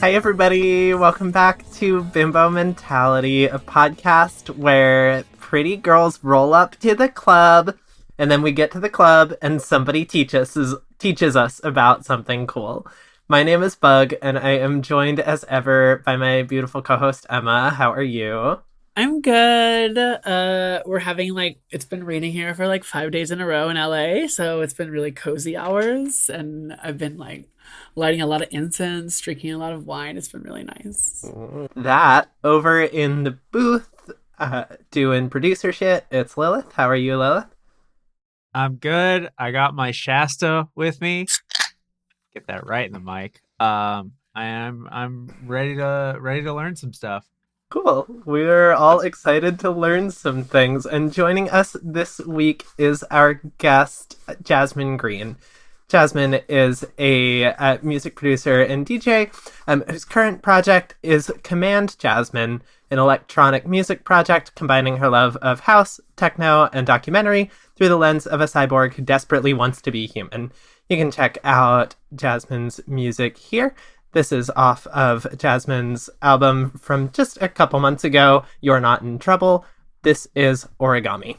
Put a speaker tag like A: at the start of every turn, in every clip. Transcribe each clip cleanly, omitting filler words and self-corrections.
A: Hi, everybody. Welcome back to Bimbo Mentality, a podcast where pretty girls roll up to the club, and then we get to the club, and somebody teaches us about something cool. My name is Bug, and I am joined as ever by my beautiful co-host, Emma. How are you?
B: I'm good. We're having it's been raining here for 5 days in a row in LA, so it's been really cozy hours, and I've been lighting a lot of incense, drinking a lot of wine. It's been really nice.
A: That, over in the booth, doing producer shit, it's Lilith. How are you, Lilith?
C: I'm good. I got my Shasta with me. Get that right in the mic. I'm ready to learn some stuff.
A: Cool. We're all excited to learn some things. And joining us this week is our guest, Jazmine Green. Jazmine is a music producer and DJ whose current project is Command Jazmine, an electronic music project combining her love of house, techno, and documentary through the lens of a cyborg who desperately wants to be human. You can check out Jazmine's music here. This is off of Jazmine's album from just a couple months ago, You're Not in Trouble. This is Origami.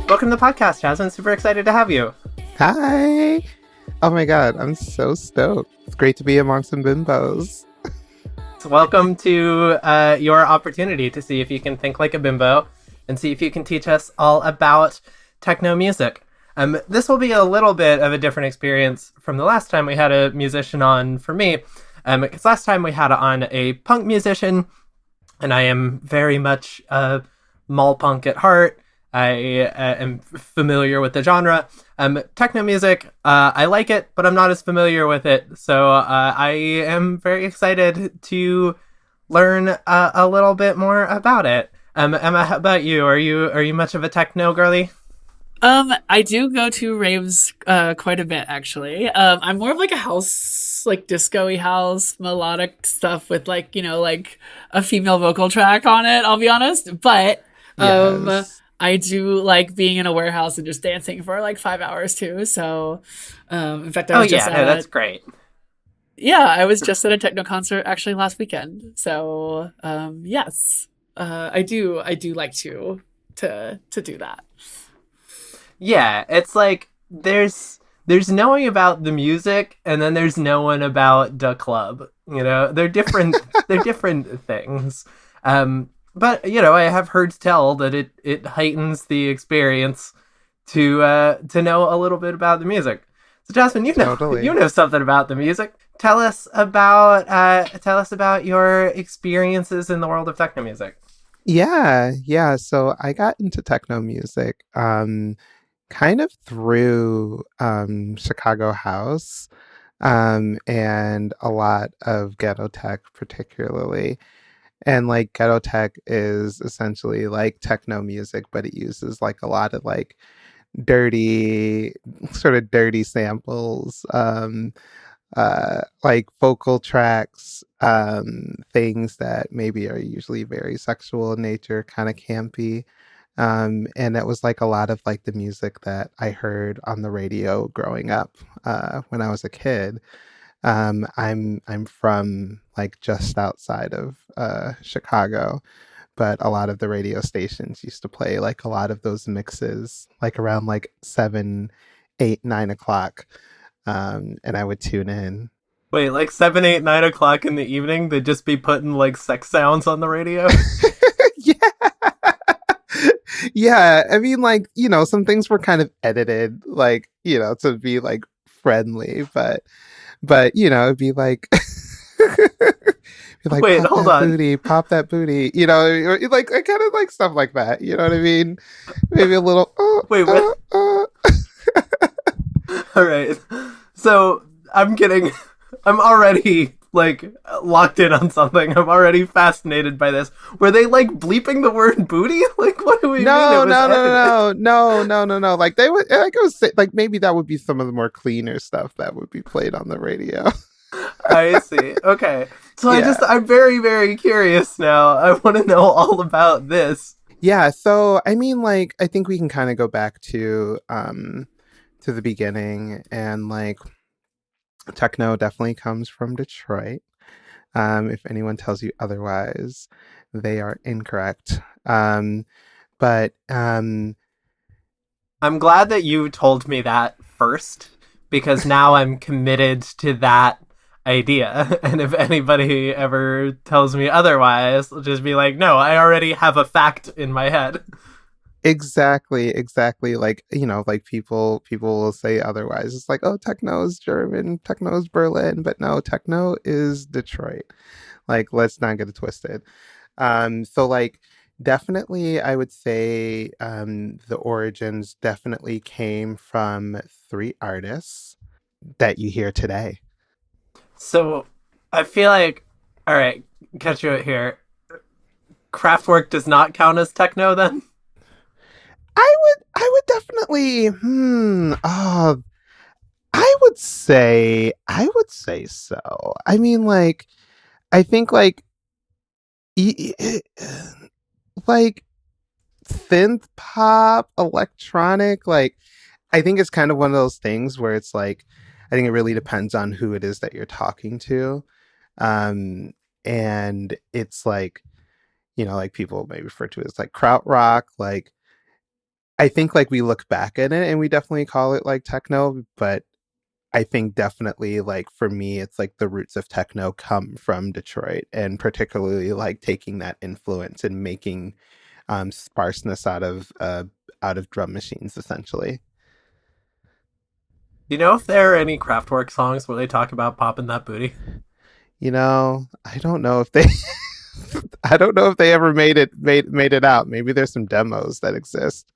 A: Welcome to the podcast, Jazmine. Super excited to have you.
D: Hi. Oh my god, I'm so stoked. It's great to be among some bimbos.
A: So welcome to your opportunity to see if you can think like a bimbo and see if you can teach us all about techno music. This will be a little bit of a different experience from the last time we had a musician on for me. Because last time we had on a punk musician, and I am very much mall punk at heart. I am familiar with the genre. Techno music, I like it, but I'm not as familiar with it. So I am very excited to learn a little bit more about it. Emma, how about you? Are you much of a techno girly?
B: I do go to raves quite a bit, actually. I'm more of a house, disco-y house, melodic stuff with a female vocal track on it, I'll be honest. But
D: Yes.
B: I do like being in a warehouse and just dancing for 5 hours too. So, in fact, I was
A: that's great.
B: Yeah, I was just at a techno concert actually last weekend. So, yes, I do like to do that.
A: Yeah, it's like there's knowing about the music, and then there's knowing about the club. You know, they're different. They're different things. But, I have heard tell that it heightens the experience to know a little bit about the music. So, Jazmine, you know something about the music. Tell us about your experiences in the world of techno music.
D: Yeah. So I got into techno music kind of through Chicago house and a lot of ghetto tech particularly. And ghetto tech is essentially like techno music, but it uses a lot of dirty, sort of dirty samples, vocal tracks, things that maybe are usually very sexual in nature, kind of campy. And that was a lot of the music that I heard on the radio growing up when I was a kid. I'm from just outside of Chicago, but a lot of the radio stations used to play a lot of those mixes around 7, 8, 9 o'clock, and I would tune in.
A: Wait, 7, 8, 9 o'clock in the evening, they'd just be putting sex sounds on the radio?
D: Yeah. Yeah, I mean, some things were kind of edited, to be friendly, but it'd be Be like,
A: Wait,
D: pop
A: hold
D: that
A: on.
D: booty, pop that booty. You know, like I kind of like stuff like that. You know what I mean? Maybe a little.
A: Wait, what? All right. So I'm getting, I'm already like locked in on something. I'm already fascinated by this. Were they like bleeping the word booty? Like, what do we mean?
D: No,
A: It was
D: no, no,
A: edited?
D: no, no, no, no, no. Like they would, like I was like maybe that would be some of the more cleaner stuff that would be played on the radio.
A: I see. Okay. So
D: Yeah.
A: I'm very, very curious now. I want to know all about this.
D: Yeah, so I mean, like, I think we can kind of go back to the beginning, and like techno definitely comes from Detroit. If anyone tells you otherwise, they are incorrect. But
A: I'm glad that you told me that first because now I'm committed to that idea. And if anybody ever tells me otherwise, I'll just be like, no, I already have a fact in my head.
D: exactly, like, you know, like people will say otherwise. It's like, oh, techno is German, techno is Berlin, but no, techno is Detroit. Like, let's not get it twisted. So like definitely I would say the origins definitely came from three artists that you hear today.
A: So I feel like, all right, catch you out here. Kraftwerk does not count as techno then?
D: I would definitely I would say so. I mean, like, I think like like synth pop, electronic, like I think it's kind of one of those things where it's like I think it really depends on who it is that you're talking to. Um and it's like, you know, like people may refer to it as like krautrock. Like I think like we look back at it and we definitely call it like techno, but I think definitely like for me it's like the roots of techno come from Detroit, and particularly like taking that influence and making sparseness out of drum machines essentially.
A: Do you know if there are any Kraftwerk songs where they talk about popping that booty?
D: You know, I don't know if they I don't know if they ever made it out. Maybe there's some demos that exist.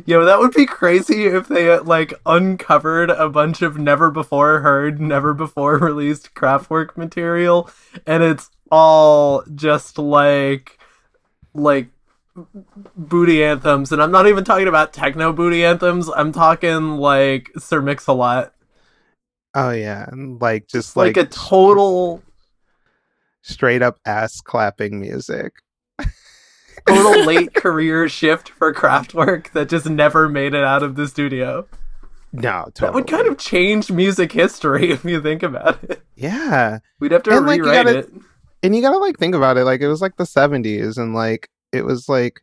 A: Yo, that would be crazy if they like uncovered a bunch of never before heard, never before released Kraftwerk material, and it's all just like booty anthems. And I'm not even talking about techno booty anthems. I'm talking like Sir Mix-a-Lot,
D: Oh yeah, and like just
A: just like
D: like
A: a total
D: straight up ass clapping music.
A: total late career shift for Kraftwerk that just never made it out of the studio.
D: No,
A: That would kind
D: totally.
A: of change music history if you think about it.
D: Yeah.
A: We'd have to
D: And like
A: rewrite it.
D: you gotta like think about it, like it was like the 70s, and like it was like,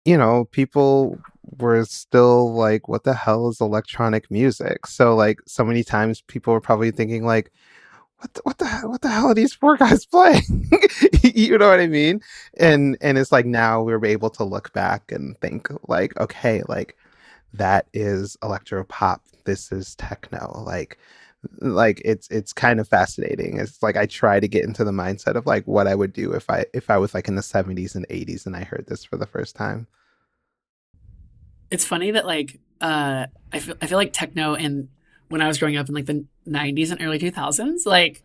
D: you know, people were still like, what the hell is electronic music? So like so many times people were probably thinking like, what the hell are these four guys playing? You know what I mean? And it's like now we're able to look back and think like, okay, like that is electro pop. This is techno. Like it's kind of fascinating. It's like I try to get into the mindset of like what I would do if I was like in the 70s and 80s and I heard this for the first time.
B: It's funny that like I feel like techno in when I was growing up in like the 90s and early 2000s, like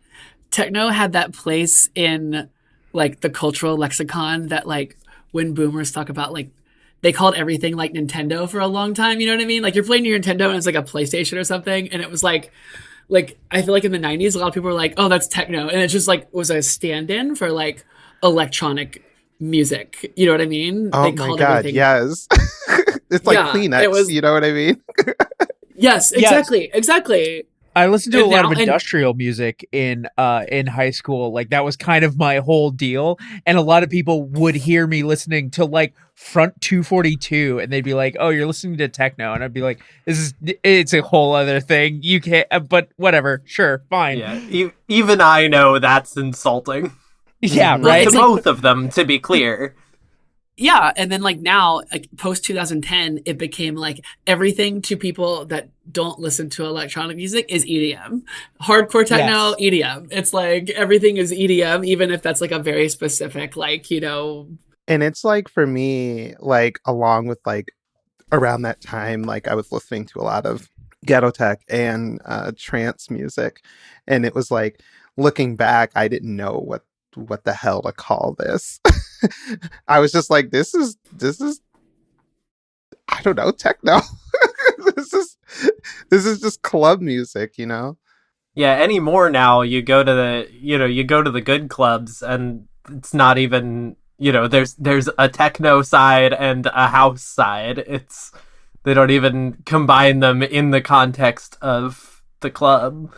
B: techno had that place in like the cultural lexicon that like when boomers talk about like they called everything like Nintendo for a long time, you know what I mean? Like you're playing your Nintendo and it's like a PlayStation or something, and it was like I feel like in the 90s a lot of people were like, "Oh, that's techno." And it just like was a stand-in for like electronic music. You know what I mean?
D: Oh
B: They
D: my
B: called
D: god,
B: everything.
D: yes. It's like
B: Yeah, it
D: Kleenex,
B: was.
D: you know what I mean?
B: Yes,
C: Yes,
B: exactly.
C: I listened to a
B: And
C: lot of
B: now, and
C: industrial music in high school. Like that was kind of my whole deal. And a lot of people would hear me listening to like Front 242 and they'd be like, "Oh, you're listening to techno." And I'd be like, it's a whole other thing. You can't but whatever. Sure, fine."
A: Yeah, even I know that's insulting.
C: Yeah,
D: Mhm.
B: well,
C: right?
A: To
B: it's like
A: both of them, to be clear.
B: yeah, and then like now, like post 2010, it became like everything to people that don't listen to electronic music is EDM. Hardcore techno,
C: Yes.
B: EDM. It's like everything is EDM, even if that's like a very specific, like,
D: And it's like for me, like along with like around that time, like I was listening to a lot of ghetto tech and trance music, and it was like looking back, I didn't know what the hell to call this. I was just like, this is I don't know, techno. this is this is just club music, you know?
A: Yeah, anymore now you go to the good clubs and it's not even, there's a techno side and a house side. It's they don't even combine them in the context of the club.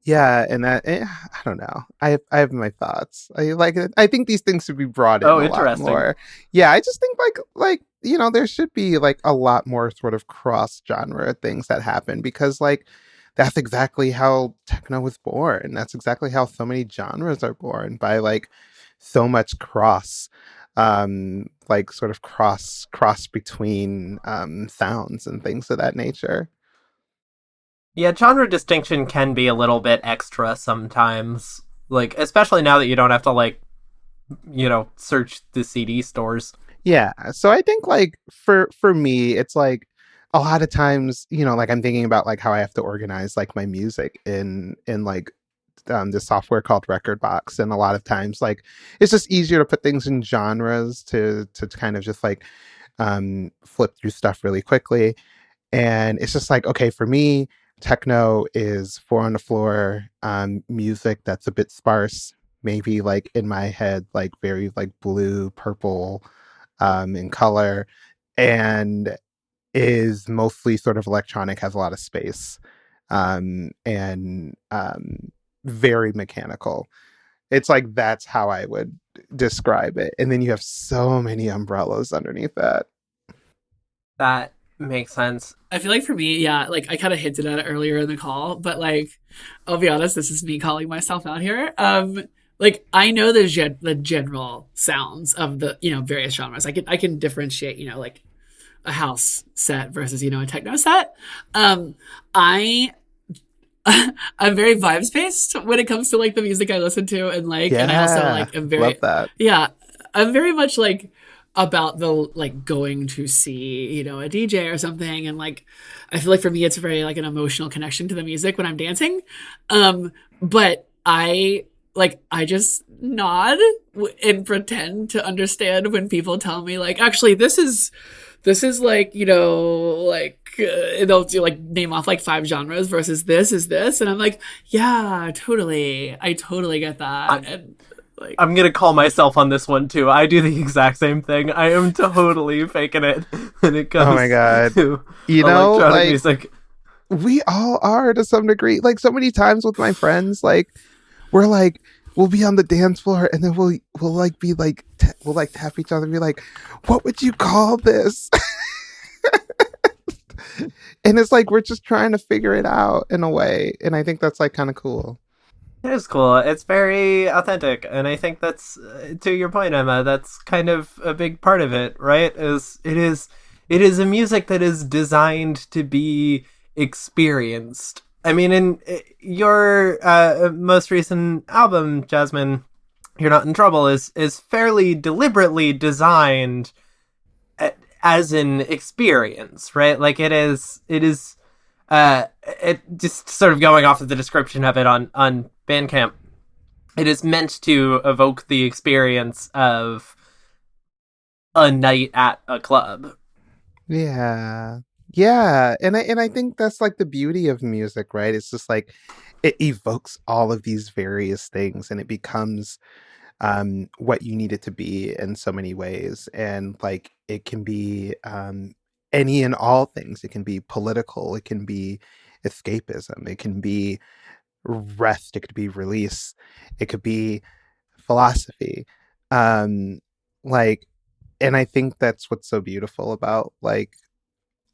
D: Yeah, and I don't know. I have my thoughts. I think these things should be brought in
A: Oh,
D: a lot
A: interesting.
D: more. Yeah, I just think like there should be like a lot more sort of cross genre things that happen, because like that's exactly how techno was born. That's exactly how so many genres are born, by like so much cross like sort of cross between sounds and things of that nature.
A: Yeah, genre distinction can be a little bit extra sometimes. Like, especially now that you don't have to search the CD stores.
D: Yeah. So I think like for me, it's like a lot of times, like I'm thinking about like how I have to organize like my music in like this software called Record Box, and a lot of times like it's just easier to put things in genres to kind of just like flip through stuff really quickly. And it's just like, okay, for me, techno is four on the floor music that's a bit sparse, maybe like in my head, like very like blue, purple in color, and is mostly sort of electronic, has a lot of space, and very mechanical. It's like that's how I would describe it. And then you have so many umbrellas underneath that.
A: That makes sense.
B: I feel like for me, yeah, like I kind of hinted at it earlier in the call, but like I'll be honest, this is me calling myself out here. Like I know the general sounds of the various genres. I can differentiate like a house set versus a techno set. I I'm very vibes based when it comes to like the music I listen to and like, and I also
D: Yeah,
B: like am
D: love
B: very,
D: that.
B: yeah, I'm very much like about the like going to see a DJ or something, and like I feel like for me it's very like an emotional connection to the music when I'm dancing. But I just nod and pretend to understand when people tell me like, actually this is like like they'll do like name off like five genres versus this is this, and I'm like, yeah, totally, I totally get that.
A: I'm
B: And like,
A: I'm gonna call myself on this one too. I do the exact same thing. I am totally faking it when it
D: Oh my
A: comes
D: God.
A: to electronic
D: Like
A: music.
D: we all are to some degree. Like so many times with my friends, like we're like we'll be on the dance floor, and then we'll like be like we'll like tap each other and be like, what would you call this? And it's like we're just trying to figure it out in a way, and I think that's like kind of cool.
A: It is cool. It's very authentic, and I think that's to your point, Emma. That's kind of a big part of it, right? It is a music that is designed to be experienced. I mean, in your most recent album, Jasmine, "You're Not in Trouble," is fairly deliberately designed as an experience, right? Like it just sort of going off of the description of it on Bandcamp, it is meant to evoke the experience of a night at a club.
D: Yeah. Yeah. And I think that's like the beauty of music, right? It's just like it evokes all of these various things, and it becomes what you need it to be in so many ways. And like it can be any and all things. It can be political, it can be escapism, it can be rest, it could be release, it could be philosophy. Um like and I think that's what's so beautiful about like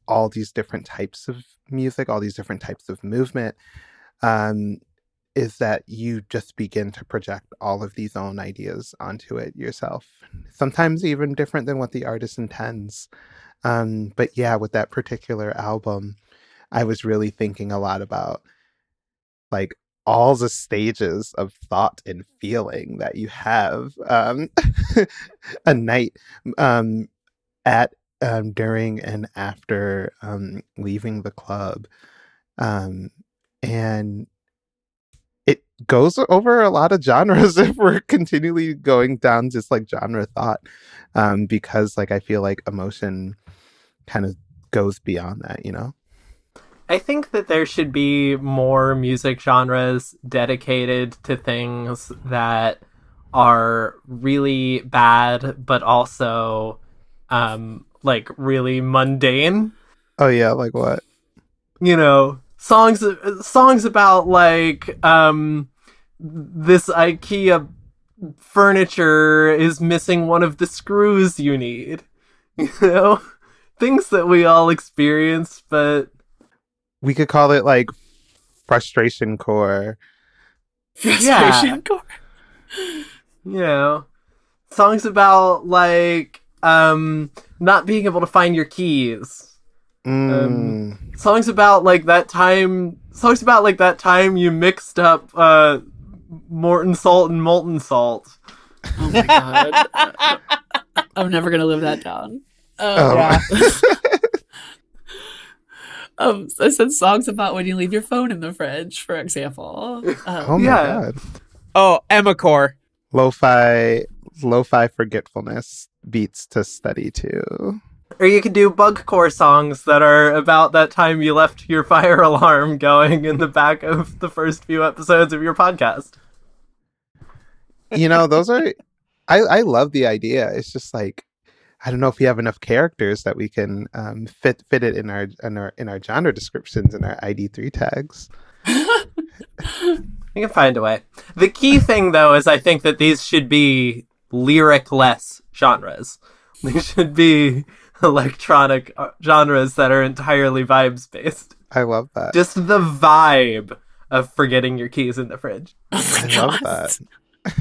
D: all these different types of music, all these different types of movement, um, is that you just begin to project all of these own ideas onto it yourself. Sometimes even different than what the artist intends. But yeah, with that particular album, I was really thinking a lot about like all the stages of thought and feeling that you have a night um, at during and after leaving the club, um, and it goes over a lot of genres if we're continually going down just like genre thought, because like I feel like emotion kind of goes beyond that, you know.
A: I think that there should be more music genres dedicated to things that are really bad, but also like really mundane.
D: Oh yeah, like what?
A: You know, songs about like this IKEA furniture is missing one of the screws you need. You know, things that we all experience, but
D: We could call it like frustration core.
B: Frustration core.
A: you know, songs about like not being able to find your keys. Songs about like that time you mixed up Morton salt and molten salt.
B: Oh my god. I'm never gonna live that down.
C: Yeah.
B: I said songs about when you leave your phone in the fridge, for example.
D: Oh my
A: Yeah.
D: god.
C: Oh, Emma Core.
D: Lo-fi forgetfulness beats to study to.
A: Or you could do bugcore songs that are about that time you left your fire alarm going in the back of the first few episodes of your podcast.
D: You know, those are I love the idea. It's just like I don't know if we have enough characters that we can fit it in our genre descriptions and our ID3 tags.
A: You can find a way. The key thing, though, is I think that these should be lyric-less genres. They should be electronic genres that are entirely vibes-based.
D: I love that.
A: Just the vibe of forgetting your keys in the fridge.
B: Oh my
D: I love
B: God.
D: that.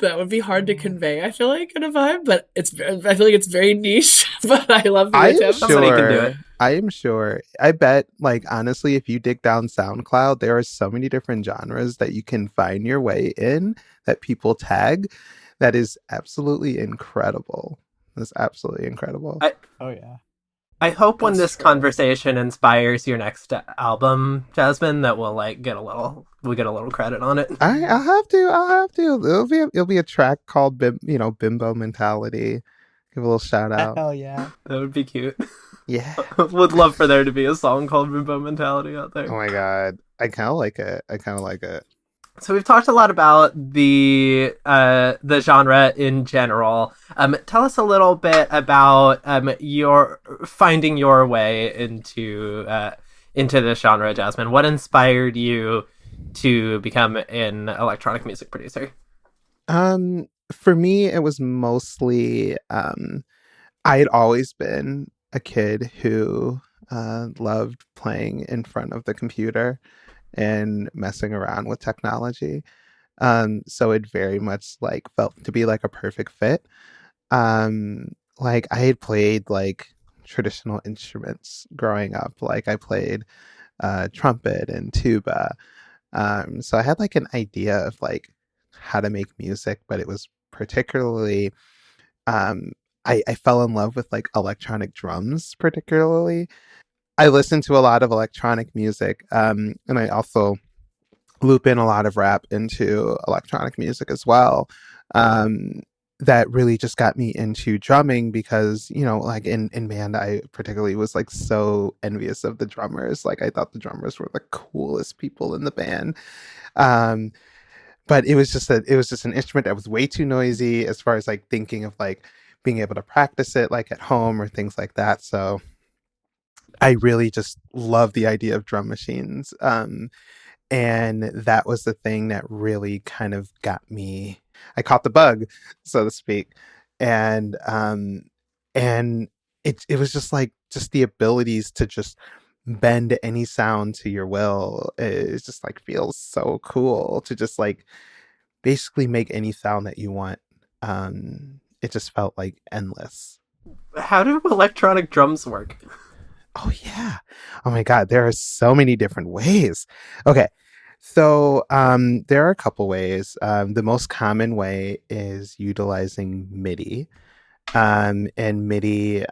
B: That would be hard to convey, I feel like, in a vibe, but I feel like it's very niche, but I love the
D: I am
B: attempt.
A: Somebody can do it.
D: sure. I am sure. I bet, like, honestly, if you dig down SoundCloud, there are so many different genres that you can find your way in that people tag. That is absolutely incredible. That's absolutely incredible.
C: Oh yeah.
A: I hope when
B: That's
A: this
B: true.
A: conversation inspires your next album, Jazmine, that we'll like get a little credit on it.
D: I'll have to. It'll be a track called Bimbo Mentality. Give a little shout out.
C: Hell yeah.
A: That would be cute.
D: Yeah.
A: Would love for there to be a song called Bimbo Mentality out
D: Oh
A: there.
D: my god. I kind of like it.
A: So we've talked a lot about the genre in general. Tell us a little bit about your finding your way into this genre, Jazmine. What inspired you to become an electronic music producer?
D: For me, it was mostly I had always been a kid who loved playing in front of the computer and messing around with technology. So it very much like felt to be like a perfect fit. Like I had played like traditional instruments growing up. Like I played trumpet and tuba. So I had like an idea of like how to make music, but it was particularly I fell in love with like electronic drums particularly. I listened to a lot of electronic music, and I also loop in a lot of rap into electronic music as well. That really just got me into drumming because, you know, like in band, I particularly was like so envious of the drummers. Like I thought the drummers were the coolest people in the band. But it was just an instrument that was way too noisy as far as like thinking of like being able to practice it like at home or things like that. So I really just love the idea of drum machines. And that was the thing that really kind of got me. I caught the bug, so to speak. And it was just like just the abilities to just bend any sound to your will. It just like feels so cool to just like basically make any sound that you want. It just felt like endless.
A: How do electronic drums work?
D: Oh yeah. Oh my God, there are so many different ways. Okay. So there are a couple ways. The most common way is utilizing MIDI. And MIDI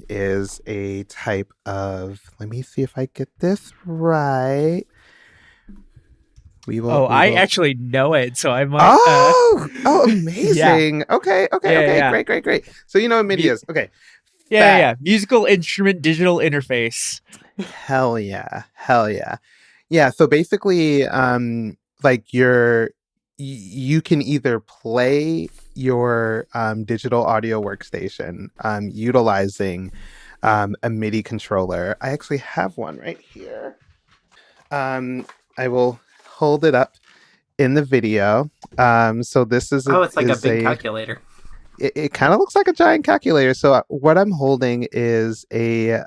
D: is a type of, let me see if I get this right.
C: I actually know it, so I might.
D: Oh,
C: Yeah,
D: amazing. Okay,
C: yeah.
D: great. So you know what MIDI
C: Mu-
D: is. Okay.
C: yeah. Musical instrument digital interface.
D: Hell yeah. Hell yeah. Yeah, so basically like you can either play your digital audio workstation utilizing a MIDI controller. I actually have one right here. I will hold it up in the video. So this is
A: Oh, it's like a
D: is
A: big
D: a
A: calculator.
D: it kind of looks like a giant calculator. So what I'm holding is a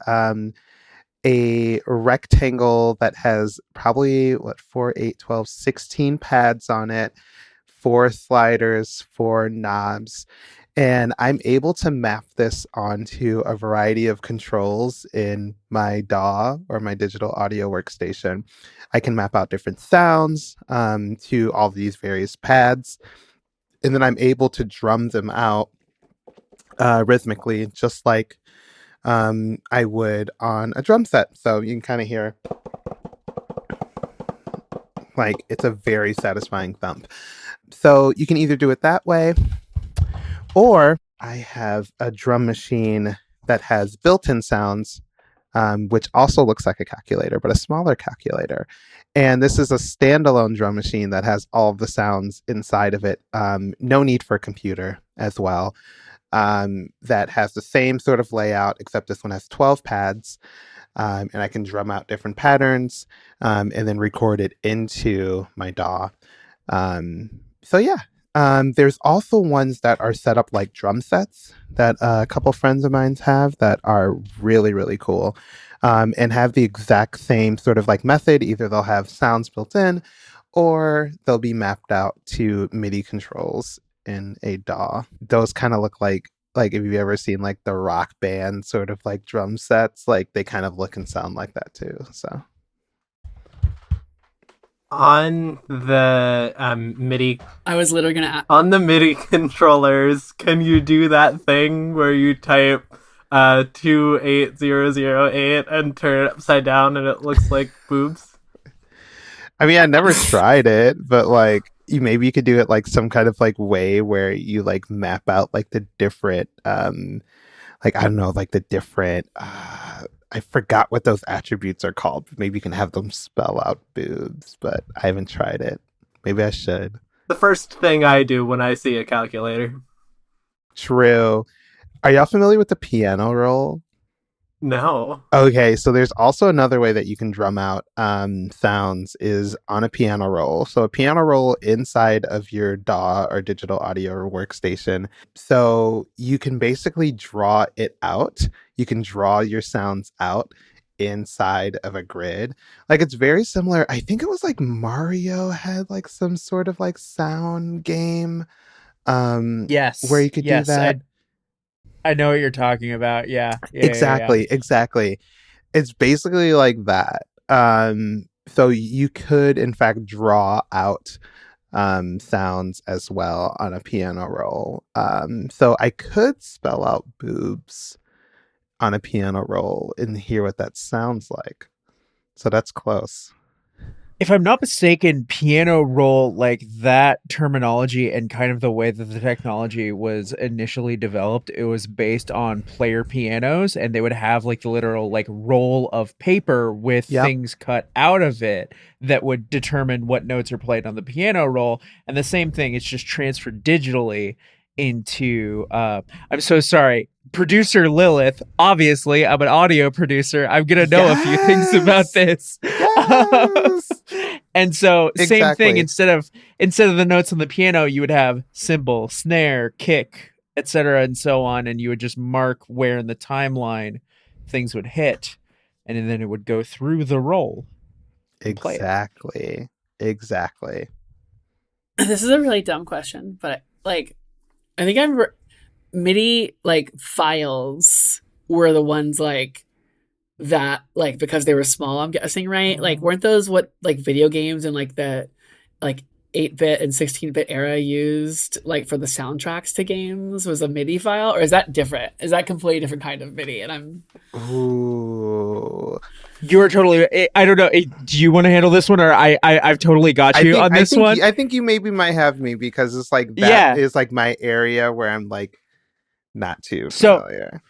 D: rectangle that has probably 4, 8, 12, 16 pads on it, 4 sliders, 4 knobs. And I'm able to map this onto a variety of controls in my DAW or my digital audio workstation. I can map out different sounds to all these various pads. And then I'm able to drum them out rhythmically, just like I would on a drum set. So you can kind of hear like it's a very satisfying thump. So you can either do it that way, or I have a drum machine that has built-in sounds, which also looks like a calculator, but a smaller calculator. And this is a standalone drum machine that has all of the sounds inside of it. No need for a computer as well. That has the same sort of layout, except this one has 12 pads. And I can drum out different patterns and then record it into my DAW. So yeah, there's also ones that are set up like drum sets that a couple friends of mine have that are really, really cool and have the exact same sort of like method. Either they'll have sounds built in or they'll be mapped out to MIDI controls in a DAW. Those kind of look like if you've ever seen like the Rock Band sort of like drum sets, like they kind of look and sound like that too. So
A: On the MIDI
B: I was literally gonna.
A: on the MIDI controllers, can you do that thing where you type 28008 and turn it upside down and it looks like boobs?
D: I mean, I never tried it, but like maybe you could do it like some kind of like way where you like map out like the different like I don't know, like the different I forgot what those attributes are called. Maybe you can have them spell out boobs, but I haven't tried it. Maybe I should.
A: The first thing I do when I see a calculator.
D: True. Are y'all familiar with the piano roll?
A: No.
D: Okay, so there's also another way that you can drum out sounds is on a piano roll. So a piano roll inside of your DAW or digital audio workstation. So you can basically draw it out. You can draw your sounds out inside of a grid. Like it's very similar. I think it was like Mario had like some sort of like sound game where you could do that.
C: I know what you're talking about. Yeah.
D: Exactly. It's basically like that. So you could in fact draw out sounds as well on a piano roll. So I could spell out boobs on a piano roll and hear what that sounds like. So that's close.
C: If I'm not mistaken, piano roll, like that terminology and kind of the way that the technology was initially developed, it was based on player pianos, and they would have like the literal like roll of paper with things cut out of it that would determine what notes are played on the piano roll. And the same thing, it's just transferred digitally into I'm so sorry, producer Lilith. Obviously, I'm an audio producer. I'm gonna know a few things about this.
D: Yes.
C: And so same thing,
D: Exactly.
C: instead of the notes on the piano, you would have cymbal, snare, kick, etc., and so on, and you would just mark where in the timeline things would hit, and then it would go through the roll and play it.
D: Exactly.
B: This is a really dumb question, but like, I think MIDI like files were the ones like that like because they were small, I'm guessing, right? Like weren't those what like video games and like the like 8-bit and 16-bit era used like for the soundtracks to games was a MIDI file, or is that different? Is that completely different kind of MIDI? And I'm
D: Ooh.
C: You're totally. I don't know. Do you want to handle this one, or I've totally got you on this one?
D: I think you maybe might have me because it's like that is like my area where I'm like not too familiar.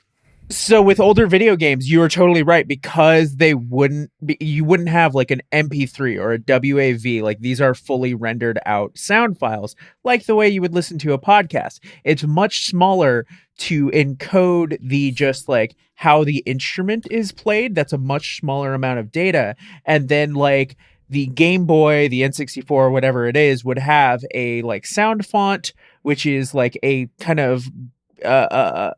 C: So with older video games, you were totally right because you wouldn't have like an MP3 or a WAV. Like these are fully rendered out sound files, like the way you would listen to a podcast. It's much smaller to encode the just like how the instrument is played. That's a much smaller amount of data. And then like the Game Boy, the N64, whatever it is, would have a like sound font, which is like a kind of a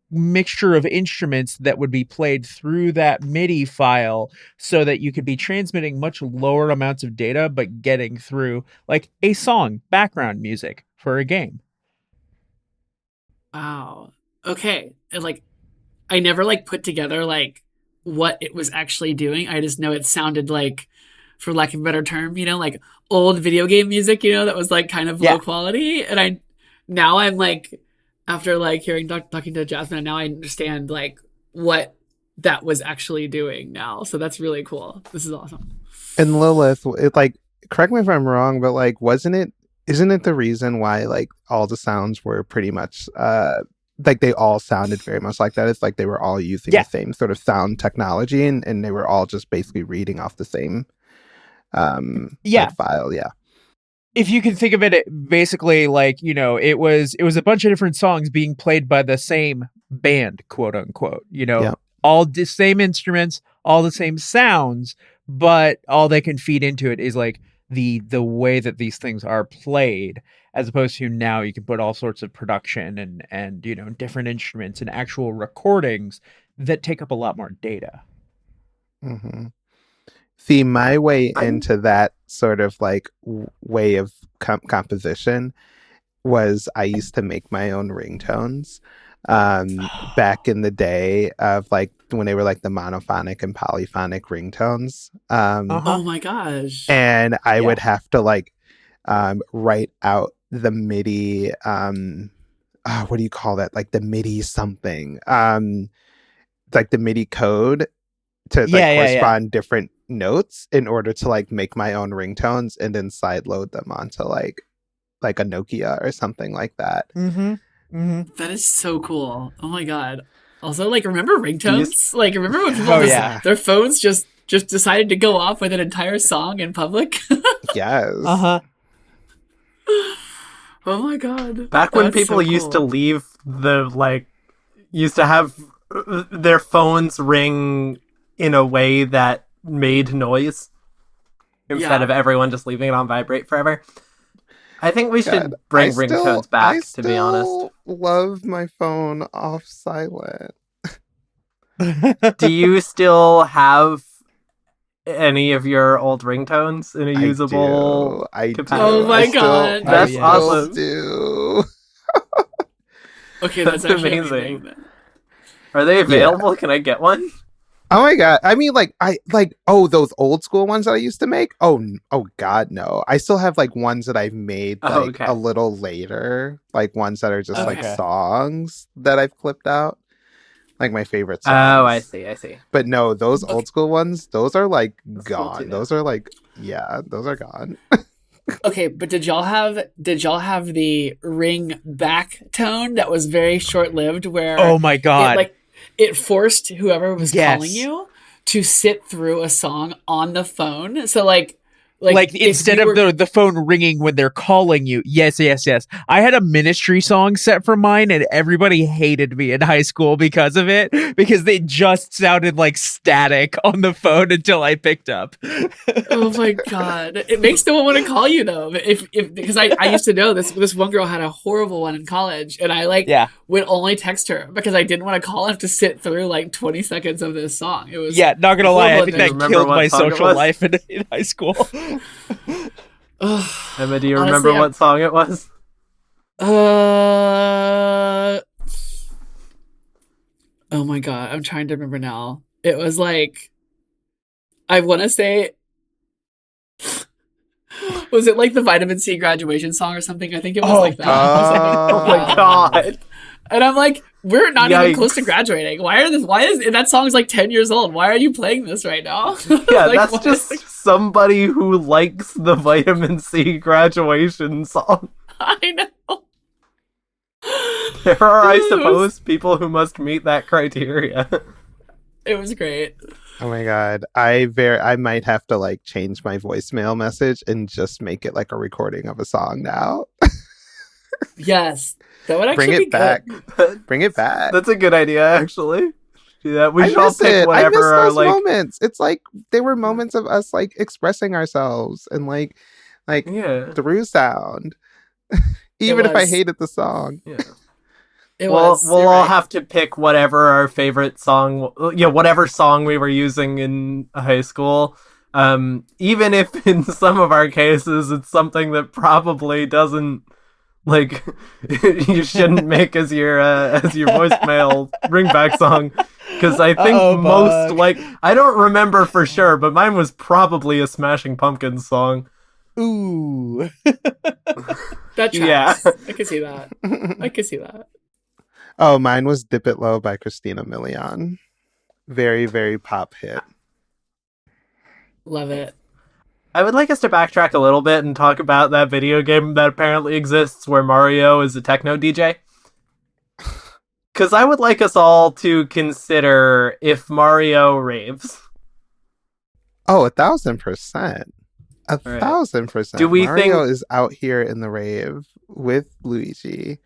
C: mixture of instruments that would be played through that MIDI file so that you could be transmitting much lower amounts of data but getting through like a song background music for a game.
B: wow. Okay. And like I never like put together like what it was actually doing. I just know it sounded like, for lack of a better term, like old video game music, that was like kind of low quality. And I'm like, after like hearing talking to Jazmine, now I understand like what that was actually doing now. So that's really cool. This is awesome.
D: And Lilith, like, correct me if I'm wrong, but like, isn't it the reason why like all the sounds were pretty much like they all sounded very much like that? It's like they were all using the same sort of sound technology and they were all just basically reading off the same like, file. Yeah.
C: If you can think of it basically like, it was a bunch of different songs being played by the same band, quote unquote, all the same instruments, all the same sounds, but all they can feed into it is like the way that these things are played, as opposed to now you can put all sorts of production and different instruments and actual recordings that take up a lot more data.
D: Mm-hmm. See, my way into that sort of like way of composition was I used to make my own ringtones back in the day of like when they were like the monophonic and polyphonic ringtones.
B: Oh my gosh.
D: And I would have to like write out the MIDI what do you call that? Like the MIDI something. Like the MIDI code to correspond different notes in order to like make my own ringtones and then sideload them onto like a Nokia or something like that.
B: That is so cool. Oh my god. Also, like, remember ringtones? Like, remember when people their phones just decided to go off with an entire song in public?
D: Yes.
B: Oh my god.
A: Back when people used to leave used to have their phones ring in a way that made noise instead of everyone just leaving it on vibrate forever. I think we should bring ringtones back, to be honest.
D: I love my phone off silent.
A: Do you still have any of your old ringtones in a usable capacity?
B: Oh my god.
A: That's awesome.
D: Do.
B: Okay, that's
A: amazing. Are they available? Can I get one?
D: Oh my god. I mean, those old school ones that I used to make? Oh god, no. I still have like ones that I've made like a little later, like ones that are just like songs that I've clipped out. Like my favorite songs.
A: Oh, I see.
D: But no, those old school ones, those are like gone. Those are like, those are gone.
B: Okay, but did y'all have the ring back tone that was very short lived where
C: oh my god.
B: It forced whoever was calling you to sit through a song on the phone. So like
C: instead of the phone ringing when they're calling you. Yes. I had a Ministry song set for mine and everybody hated me in high school because of it, because they just sounded like static on the phone until I picked up.
B: Oh my god. It makes no one want to call you though. If because I used to know this one girl had a horrible one in college and I would only text her because I didn't want to call. I have to sit through like 20 seconds of this song. It was
C: not gonna lie, I think that killed my social life in high school.
A: Emma, do you remember what song it was?
B: Oh my god, I'm trying to remember now. It was like, I want to say, was it like the Vitamin C graduation song or something? I think it was like that. I was like,
A: Oh my god.
B: and I'm like, we're not even close to
A: Yikes.
B: graduating. Why is and that song's like 10 years old? Why are you playing this right now?
A: Yeah,
B: Like,
A: that's
B: what
A: just
B: is-
A: somebody who likes the Vitamin C graduation song.
B: I know.
A: There are, I
B: It was-
A: suppose, people who must meet that criteria.
B: It was great.
D: Oh my god. I might have to like change my voicemail message and just make it like a recording of a song now.
B: Yes, that would actually
D: Bring
B: be
D: it back.
B: good.
D: Bring it back.
A: That's a good idea, actually. Do that. We
D: I
A: should all
D: miss
A: pick
D: it. I miss
A: whatever our
D: those
A: like.
D: moments. It's like they were moments of us like expressing ourselves and like
A: Yeah.
D: through sound. Even if I
B: was.
D: hated the song.
A: Yeah.
B: It
A: Well,
B: was.
A: we'll
B: You're
A: all
B: right.
A: have to pick whatever our favorite song, whatever song we were using in high school. Even if in some of our cases it's something that probably doesn't like you shouldn't make as your voicemail ringback song, because I think
C: Uh-oh,
A: most
C: Bug.
A: like I don't remember for sure, but mine was probably a Smashing Pumpkins song.
C: Ooh.
B: That
A: Yeah.
B: tracks. I can see that. I can see that.
D: Oh, mine was Dip It Low by Christina Milian. Very, very pop hit.
B: Love it.
A: I would like us to backtrack a little bit and talk about that video game that apparently exists where Mario is a techno DJ. Because I would like us all to consider if Mario raves.
D: Oh, 1,000%.
A: Right.
D: 1,000%.
A: Do we
D: Mario
A: think-
D: is out here in the rave with Luigi.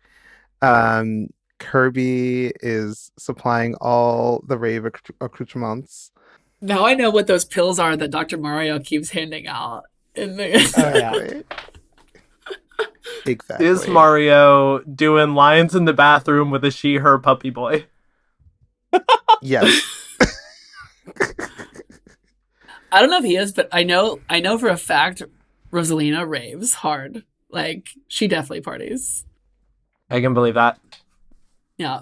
D: Kirby is supplying all the rave accoutrements.
B: Now I know what those pills are that Dr. Mario keeps handing out. In the
C: Oh, yeah.
D: Exactly.
A: Is Mario doing lines in the bathroom with a she-her puppy boy?
D: Yes.
B: I don't know if he is, but I know for a fact Rosalina raves hard. Like, she definitely parties.
A: I can believe that.
B: Yeah.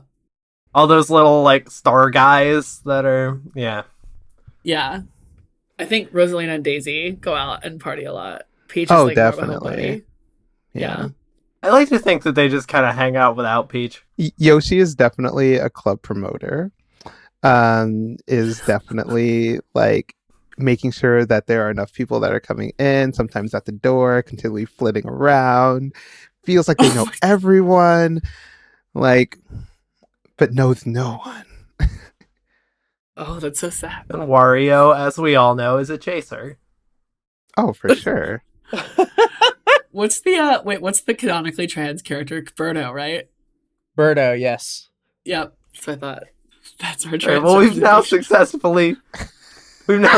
A: All those little, like, star guys that are... Yeah.
B: Yeah. I think Rosalina and Daisy go out and party a lot. Peach is
D: Oh,
B: like more of a
D: definitely.
B: homebody. Yeah.
A: I like to think that they just kind of hang out without Peach.
D: Yoshi is definitely a club promoter. Is definitely like making sure that there are enough people that are coming in, sometimes at the door, continually flitting around. Feels like they know everyone. Like, but knows no one.
B: Oh, that's so sad.
A: And Wario, as we all know, is a chaser.
D: Oh, for sure.
B: What's the canonically trans character? Birdo, right?
C: Birdo, yes.
B: Yep. That's what I thought. That's our
A: Right,
B: trans
A: well, we've now
B: representation.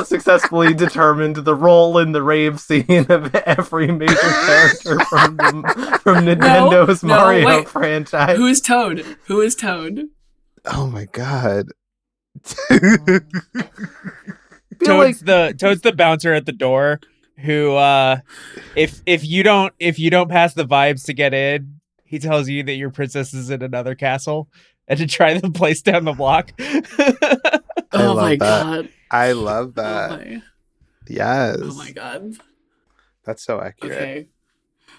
A: successfully determined the role in the rave scene of every major character from Nintendo's
B: no,
A: Mario
B: wait.
A: franchise.
B: Who is Toad? Who is Toad?
D: Oh my god.
A: Feel like
C: Toad's the bouncer at the door who if you don't pass the vibes to get in, he tells you that your princess is in another castle and to try the place down the block.
B: Oh
D: love
B: my
D: that.
B: god.
D: I love
B: Oh
D: that.
B: my,
D: Yes.
B: oh my god.
D: That's so accurate.
B: Okay.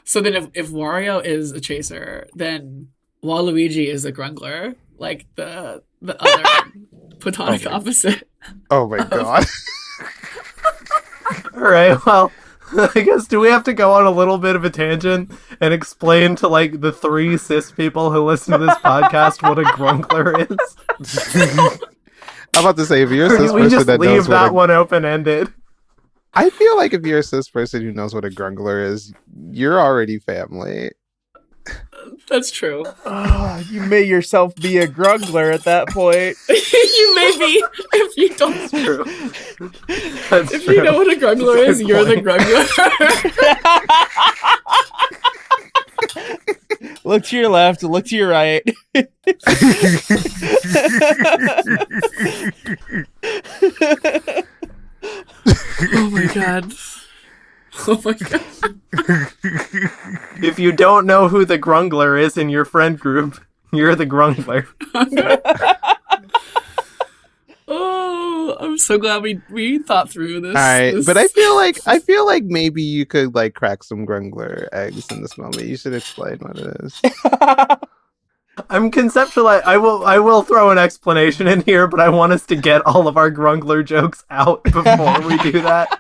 B: So then if Wario is a chaser, then Waluigi is a grumbler, like the other platonic opposite.
D: Oh my god.
A: all right, well, I guess do we have to go on a little bit of a tangent and explain to like the 3 cis people who listen to this podcast what a grumbler is?
D: I'm about to say, if you're a
A: Or
D: cis
A: do we
D: person
A: just
D: that
A: leave
D: knows what
A: that one open ended?
D: I feel like if you're a cis person who knows what a grumbler is, you're already family.
B: That's true.
C: Oh, you may yourself be a grumbler at that point.
B: You may be if you don't.
A: True. That's
B: If
A: true.
B: you know what a grumbler is,
A: Good
B: you're the
A: point.
B: grumbler.
C: Look to your left, look to your right.
B: Oh my god. Oh my god.
A: If you don't know who the grumbler is in your friend group, you're the grumbler.
B: Oh, I'm so glad we thought through this.
D: All right,
B: this...
D: but I feel like maybe you could like crack some Grumbler eggs in this moment. You should explain what it is.
A: I'm conceptualizing. I will throw an explanation in here, but I want us to get all of our Grumbler jokes out before we do that.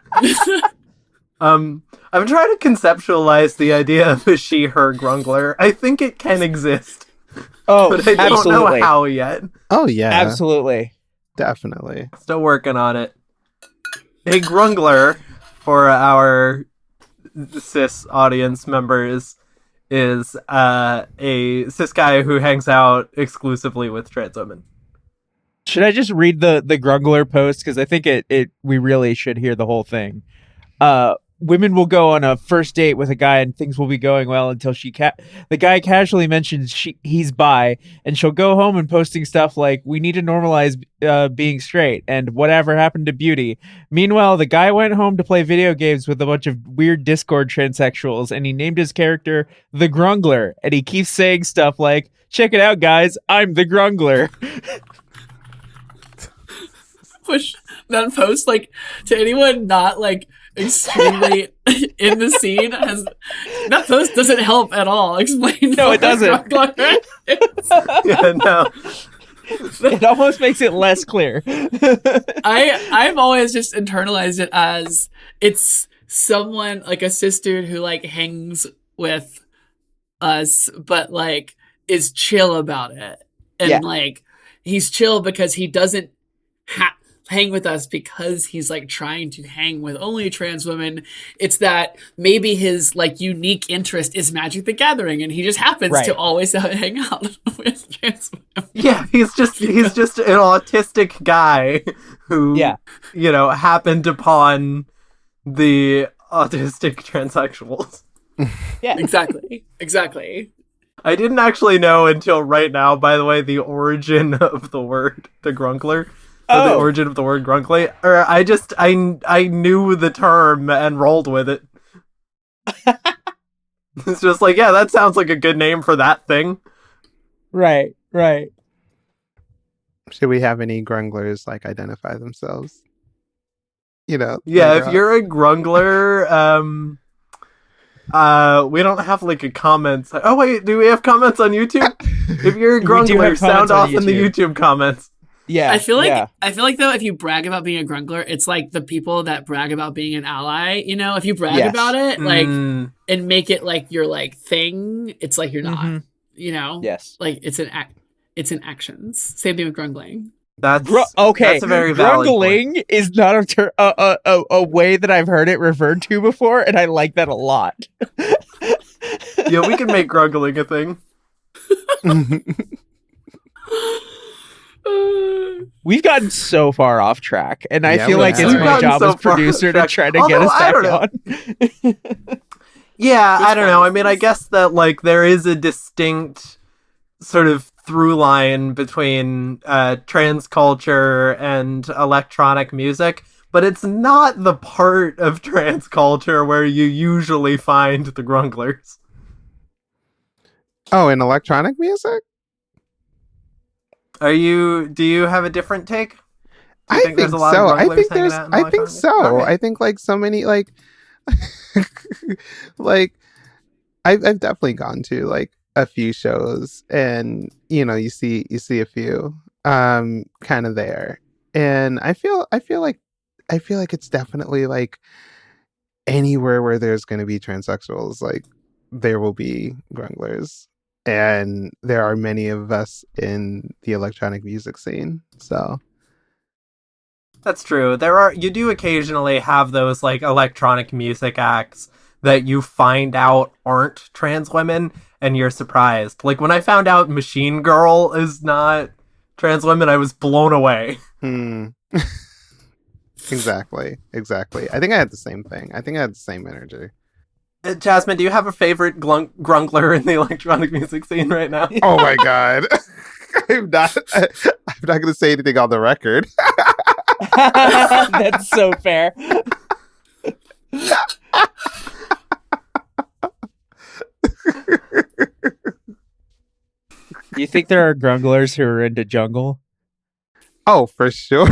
A: I'm trying to conceptualize the idea of a she/her Grumbler. I think it can exist.
C: Oh,
A: but I don't know how yet.
D: Oh yeah,
C: absolutely,
D: definitely.
A: Still working on it. A Grumbler, for our cis audience members, is a cis guy who hangs out exclusively with trans women.
C: Should I just read the Grumbler post, because I think we really should hear the whole thing. Women will go on a first date with a guy and things will be going well until the guy casually mentions he's bi, and she'll go home and posting stuff like, we need to normalize being straight and whatever happened to beauty. Meanwhile, the guy went home to play video games with a bunch of weird Discord transsexuals, and he named his character the Grumbler, and he keeps saying stuff like, check it out guys, I'm the Grumbler.
B: Which that post, like, to anyone not like extremely in the scene, that post doesn't help at all explain.
C: No, it doesn't.
A: Yeah, no.
C: It almost makes it less clear.
B: I've always just internalized it as it's someone like a cis dude who like hangs with us, but like is chill about it, and like he's chill because he doesn't hang with us because he's like trying to hang with only trans women. It's that maybe his like unique interest is Magic the Gathering, and he just happens to always hang out with trans women.
A: Yeah, he's just an autistic guy who happened upon the autistic transsexuals.
B: Yeah, exactly.
A: I didn't actually know until right now, by the way, the origin of the word the Grumbler. The origin of the word grunkly, or I knew the term and rolled with it. It's just like, yeah, that sounds like a good name for that thing.
C: Right.
D: Should we have any Grunglers like identify themselves? Yeah,
A: if you're a Grumbler, we don't have like a comments. Oh wait, do we have comments on YouTube? If you're a Grumbler, sound off in the YouTube comments.
B: Yeah, I feel like though, if you brag about being a Grumbler, it's like the people that brag about being an ally. If you brag about it, like, and make it like your like thing, it's like you're not.
C: Yes,
B: like it's an actions. Same thing with grumbling.
A: That's
C: okay.
A: That's a very valid
C: grumbling
A: point.
C: Is not a way that I've heard it referred to before, and I like that a lot.
A: Yeah, we can make grumbling a thing.
C: We've gotten so far off track, and I feel like it's my job as producer to try to get us back on.
A: Yeah, I don't know. I mean, I guess that like there is a distinct sort of through line between trans culture and electronic music, but it's not the part of trans culture where you usually find the grunglers.
D: Oh, in electronic music?
A: Do you have a different take?
D: I think so. I think so. Okay. I think like so many like like I've definitely gone to like a few shows, and you see a few kind of there, and I feel like it's definitely like anywhere where there's going to be transsexuals, like there will be grunglers. And there are many of us in the electronic music scene, so
A: that's true. You do occasionally have those like electronic music acts that you find out aren't trans women, and you're surprised. Like when I found out Machine Girl is not trans women, I was blown away.
D: Exactly. I think I had the same thing. I think I had the same energy.
A: Jazmine, do you have a favorite grungler in the electronic music scene right now?
D: Oh my god. I'm not going to say anything on the record.
C: That's so fair. Do you think there are grunglers who are into jungle?
D: Oh, for sure.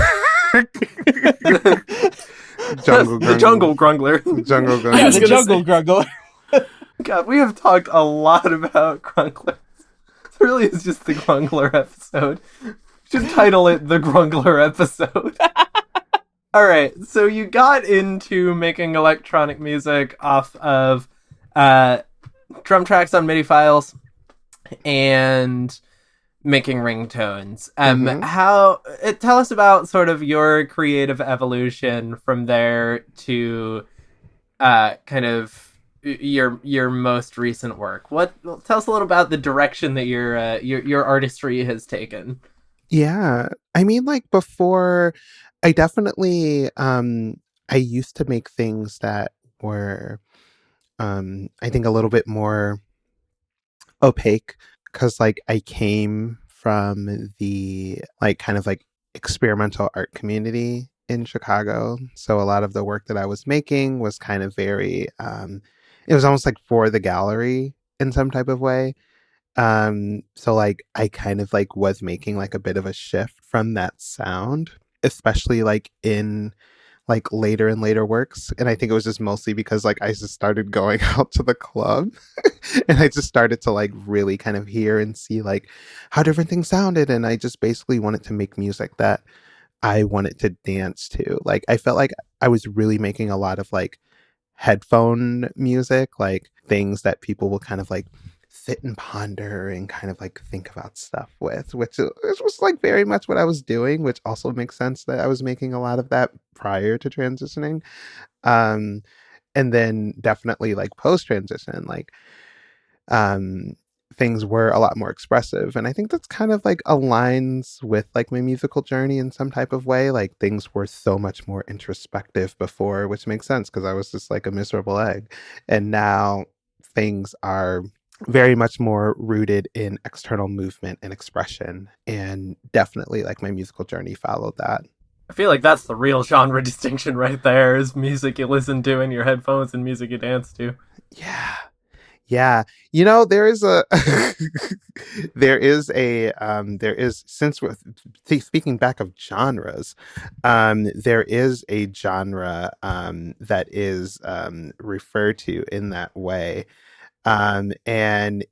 D: Jungle
A: The jungle grungler.
D: Jungle
B: I was
C: The
D: Gungle.
B: gonna
C: jungle
B: say-
C: gruggle.
A: God, we have talked a lot about grunglers. This really is just the grungler episode. Should title it the grungler episode. All right, so you got into making electronic music off of drum tracks on MIDI files and making ringtones.
D: Mhm.
A: Tell us about sort of your creative evolution from there to kind of your most recent work. Tell us a little about the direction that your artistry has taken.
D: Yeah. I mean, like before, I definitely I used to make things that were I think a little bit more opaque because like I came from the like kind of like experimental art community in Chicago. So a lot of the work that I was making was kind of very it was almost like for the gallery in some type of way. So like I kind of like was making like a bit of a shift from that sound, especially like in like later and later works. And I think it was just mostly because like I just started going out to the club and I just started to like really kind of hear and see like how different things sounded. And I just basically wanted to make music that I wanted to dance to. Like I felt like I was really making a lot of like headphone music, like things that people will kind of like sit and ponder and kind of like think about stuff with, which was like very much what I was doing, which also makes sense that I was making a lot of that prior to transitioning. Um, and then definitely like post transition, like um things were a lot more expressive, and I think that's kind of like aligns with like my musical journey in some type of way. Like things were so much more introspective before, which makes sense because I was just like a miserable egg, and now things are very much more rooted in external movement and expression, and definitely like my musical journey followed that.
A: I feel like that's the real genre distinction right there, is music you listen to in your headphones and music you dance to.
D: Yeah. Yeah, you know, there is a there is, since we're speaking back of genres, there is a genre that is referred to in that way. And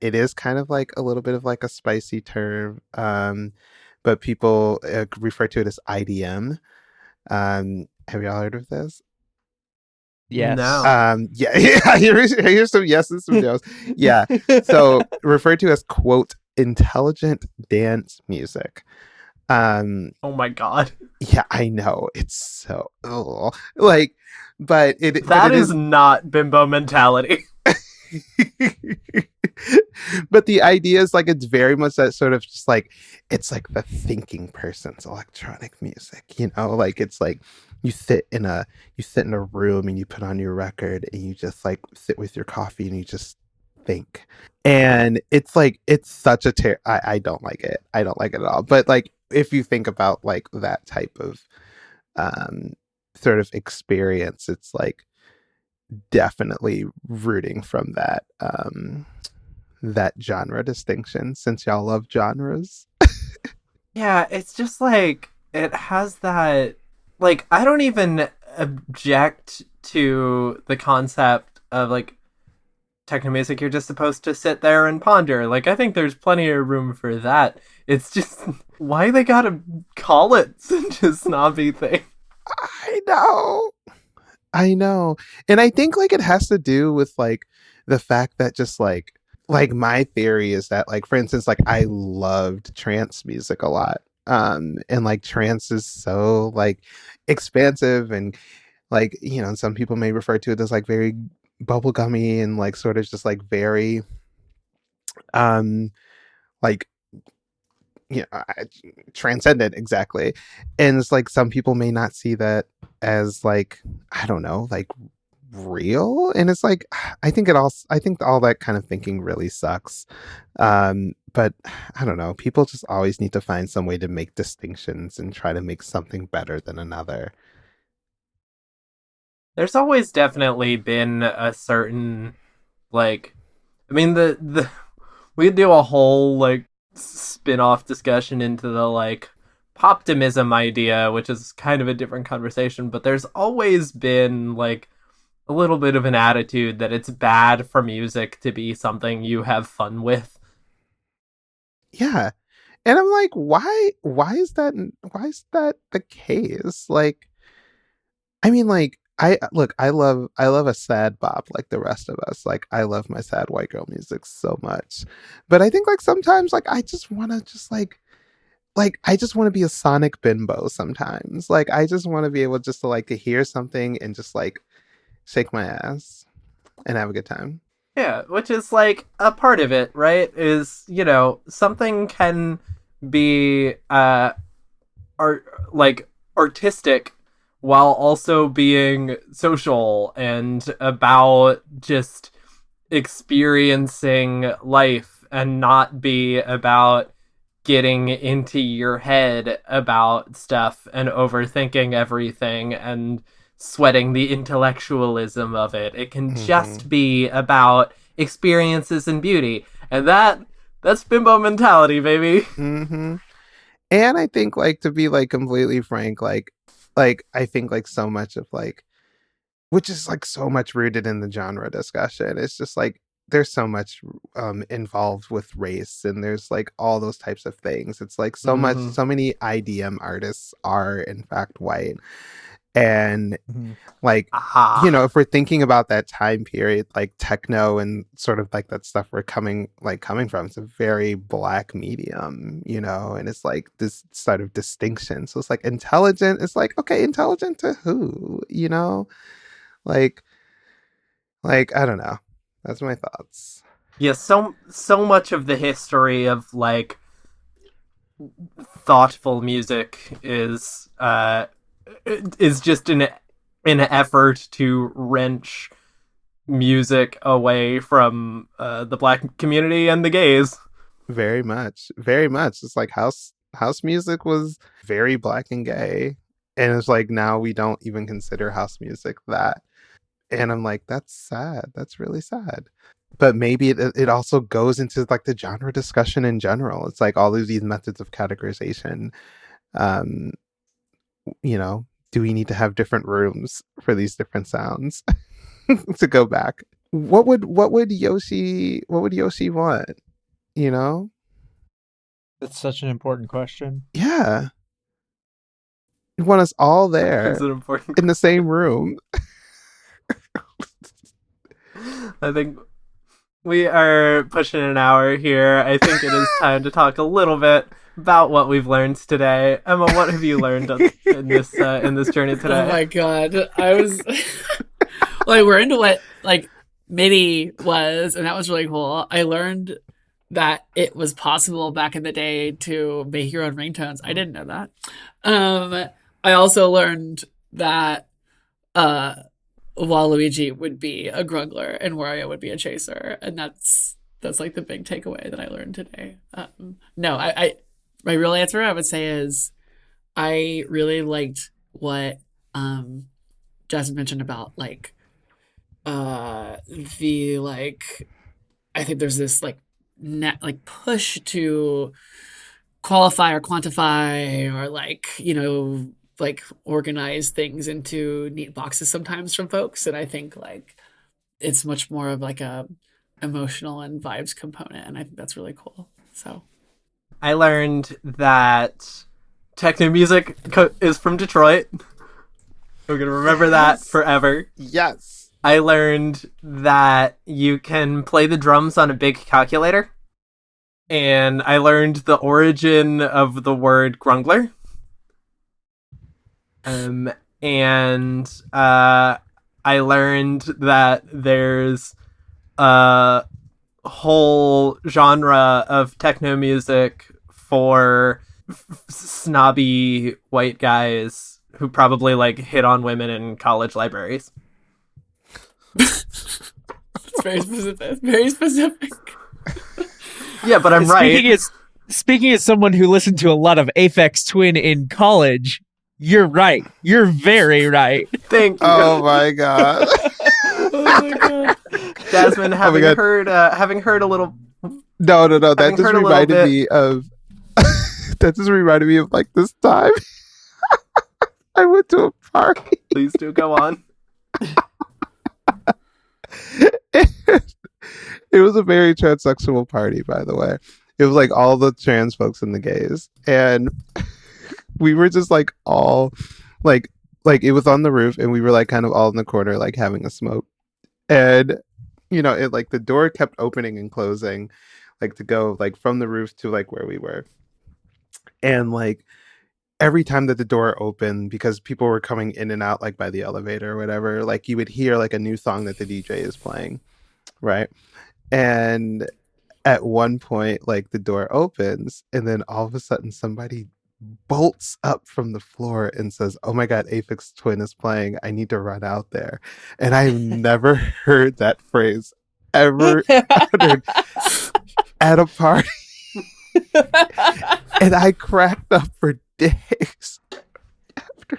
D: it is kind of like a little bit of like a spicy term, but people refer to it as IDM. Have y'all heard of this?
C: Yes.
A: No.
D: Yeah, yeah. Here's some yeses, some nos. Yeah. So referred to as quote intelligent dance music.
A: Oh my god.
D: Yeah, I know it's so like, but
A: That
D: it
A: is
D: is.
A: not bimbo mentality.
D: But the idea is like it's very much that sort of just like it's like the thinking person's electronic music, you know, like it's like you sit in a room and you put on your record and you just like sit with your coffee and you just think. And it's like it's such a I don't like it. I don't like it at all. But like if you think about like that type of um sort of experience, it's like definitely rooting from that genre distinction, since y'all love genres.
A: Yeah, it's just like it has that, like, I don't even object to the concept of like techno music you're just supposed to sit there and ponder. Like, I think there's plenty of room for that. It's just why they gotta call it such a snobby thing.
D: I know. And I think like it has to do with like the fact that just like my theory is that like for instance like I loved trance music a lot. And like trance is so like expansive and like, you know, some people may refer to it as like very bubblegummy and like sort of just like very um like, you know, transcendent, exactly. And it's like some people may not see that as like, I don't know, like real. And it's like I think all that kind of thinking really sucks. But I don't know, people just always need to find some way to make distinctions and try to make something better than another.
A: There's always definitely been a certain, like, I mean, the we could do a whole like spin-off discussion into the like poptimism idea, which is kind of a different conversation, but there's always been like a little bit of an attitude that it's bad for music to be something you have fun with.
D: Yeah. And I'm like, why is that the case? Like, I mean, like, I love a sad bop like the rest of us. Like, I love my sad white girl music so much. But I think like sometimes like I just wanna just like I just want to be a sonic bimbo sometimes. Like I just want to be able just to like to hear something and just like shake my ass and have a good time.
A: Yeah, which is like a part of it, right? Is, you know, something can be art like artistic while also being social and about just experiencing life and not be about getting into your head about stuff and overthinking everything and sweating the intellectualism of it. It can just be about experiences and beauty. And that's bimbo mentality, baby.
D: Mm-hmm. And I think like to be like completely frank, like I think like so much of like, which is like so much rooted in the genre discussion. It's just like there's so much involved with race and there's like all those types of things. It's like so much, so many IDM artists are in fact white. And like, you know, if we're thinking about that time period, like techno and sort of like that stuff we're coming from, it's a very black medium, you know, and it's like this sort of distinction. So it's like intelligent. It's like, okay, intelligent to who, you know, like I don't know. That's my thoughts.
A: Yeah, so much of the history of like thoughtful music is just an effort to wrench music away from the black community and the gays.
D: Very much. It's like house music was very black and gay. And it's like now we don't even consider house music that. And I'm like, that's sad. That's really sad. But maybe it also goes into like the genre discussion in general. It's like all of these methods of categorization. You know, do we need to have different rooms for these different sounds? To go back, what would Yoshi want? You know,
C: That's such an important question.
D: yeah, you want us all there
A: It's an important
D: in the same room.
A: I think we are pushing an hour here. I think it is time to talk a little bit about what we've learned today. Emma, what have you learned in this journey today?
B: Oh my god, I was like, we're into what like MIDI was, and that was really cool. I learned that it was possible back in the day to make your own ringtones. I didn't know that. I also learned that Waluigi would be a gruggler and Wario would be a chaser, and that's like the big takeaway that I learned today. No, I my real answer I would say is I really liked what Jazmine mentioned about like the like I think there's this like push to qualify or quantify or like, you know, like organize things into neat boxes sometimes from folks, and I think like it's much more of like a emotional and vibes component, and I think that's really cool. So
A: I learned that techno music is from Detroit. We're gonna remember that forever.
D: Yes.
A: I learned that you can play the drums on a big calculator, and I learned the origin of the word grumbler. And I learned that there's a whole genre of techno music for snobby white guys who probably like hit on women in college libraries.
B: it's very specific. Very specific.
A: Yeah, but I'm right.
C: Speaking as someone who listened to a lot of Aphex Twin in college, you're right. You're very right.
A: Thank you.
D: Oh my god.
B: Oh my god.
A: Jazmine, having heard a little.
D: No. That just reminded me of. That just reminded me of like this time I went to a party.
A: Please do go on.
D: It was a very transsexual party, by the way. It was like all the trans folks and the gays, and we were just like all like it was on the roof, and we were like kind of all in the corner, like having a smoke, and it like the door kept opening and closing, like to go like from the roof to like where we were, and like every time that the door opened, because people were coming in and out like by the elevator or whatever, like you would hear like a new song that the DJ is playing, right? And at one point, like the door opens, and then all of a sudden somebody bolts up from the floor and says, "Oh my God, Aphex Twin is playing. I need to run out there." And I've never heard that phrase ever uttered at a party. And I cracked up for days after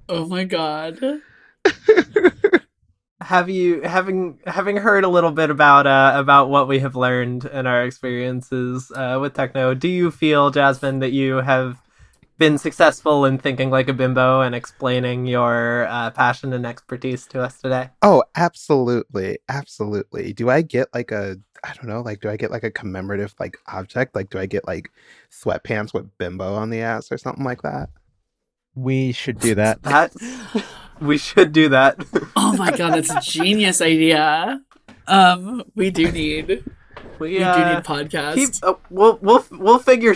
B: Oh my God.
D: that.
A: Having heard a little bit about what we have learned in our experiences with techno, do you feel, Jazmine, that you have been successful in thinking like a bimbo and explaining your passion and expertise to us today?
D: Oh, absolutely. Absolutely. Do I get like I don't know, like, do I get like a commemorative like object? Like, do I get like sweatpants with bimbo on the ass or something like that?
C: We should do that.
A: We should do that.
B: Oh my God, that's a genius idea. We do need podcast.
A: We'll figure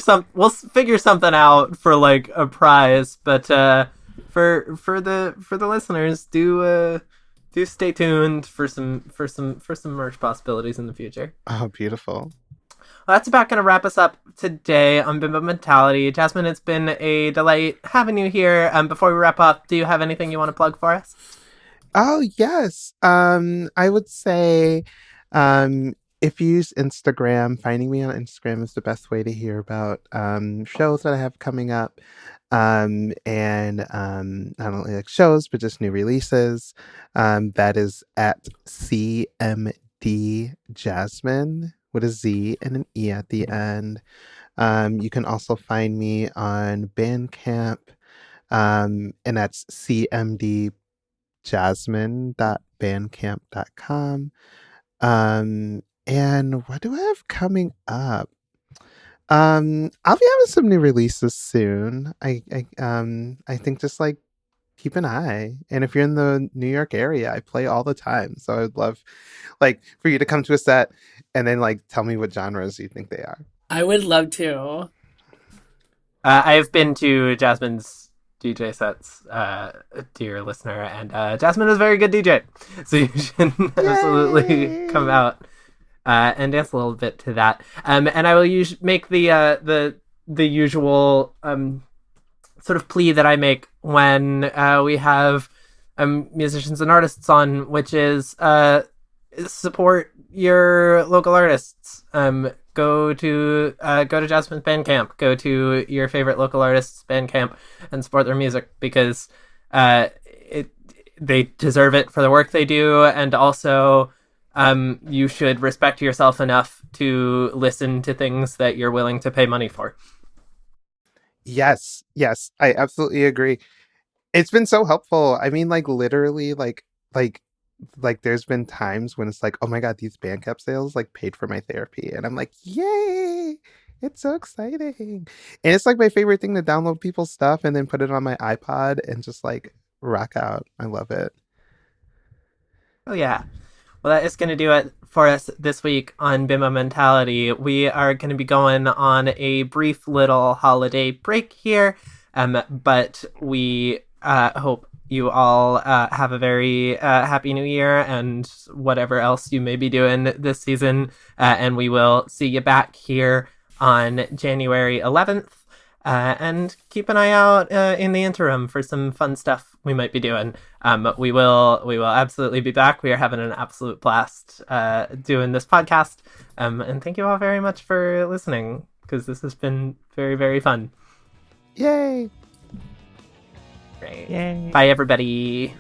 A: something out for like a prize, but for the listeners, do stay tuned for some merch possibilities in the future.
D: Oh, beautiful.
A: Well, that's about going to wrap us up today on Bimbo Mentality. Jazmine, it's been a delight having you here. Before we wrap up, do you have anything you want to plug for us?
D: Oh, yes. I would say if you use Instagram, finding me on Instagram is the best way to hear about shows that I have coming up. And not only like shows, but just new releases. That is at CMD+Jazmine with a Z and an E at the end. You can also find me on Bandcamp, and that's cmdjazmine.bandcamp.com. And what do I have coming up? I'll be having some new releases soon. I think just like keep an eye. And if you're in the New York area, I play all the time. So I'd love like for you to come to a set and then like tell me what genres you think they are.
B: I would love to.
A: I have been to Jazmine's DJ sets, dear listener, and Jazmine is a very good DJ. So you should absolutely come out and dance a little bit to that. And I will make the usual sort of plea that I make when we have musicians and artists on, which is support your local artists. Go to Jazmine's Bandcamp. Go to your favorite local artist's Bandcamp and support their music, because they deserve it for the work they do, and also you should respect yourself enough to listen to things that you're willing to pay money for.
D: Yes, I absolutely agree. It's been so helpful. I mean, like literally, like there's been times when it's like, oh my God, these Bandcamp sales like paid for my therapy, and I'm like, yay! It's so exciting, and it's like my favorite thing to download people's stuff and then put it on my iPod and just like rock out. I love it.
A: Oh yeah. Well, that is going to do it for us this week on Bimbo Mentality. We are going to be going on a brief little holiday break here, but we hope you all have a very happy new year and whatever else you may be doing this season. And we will see you back here on January 11th. And keep an eye out in the interim for some fun stuff we might be doing. We will absolutely be back. We are having an absolute blast doing this podcast. And thank you all very much for listening, because this has been very, very fun.
D: Yay!
A: Great.
C: Yay.
A: Bye, everybody.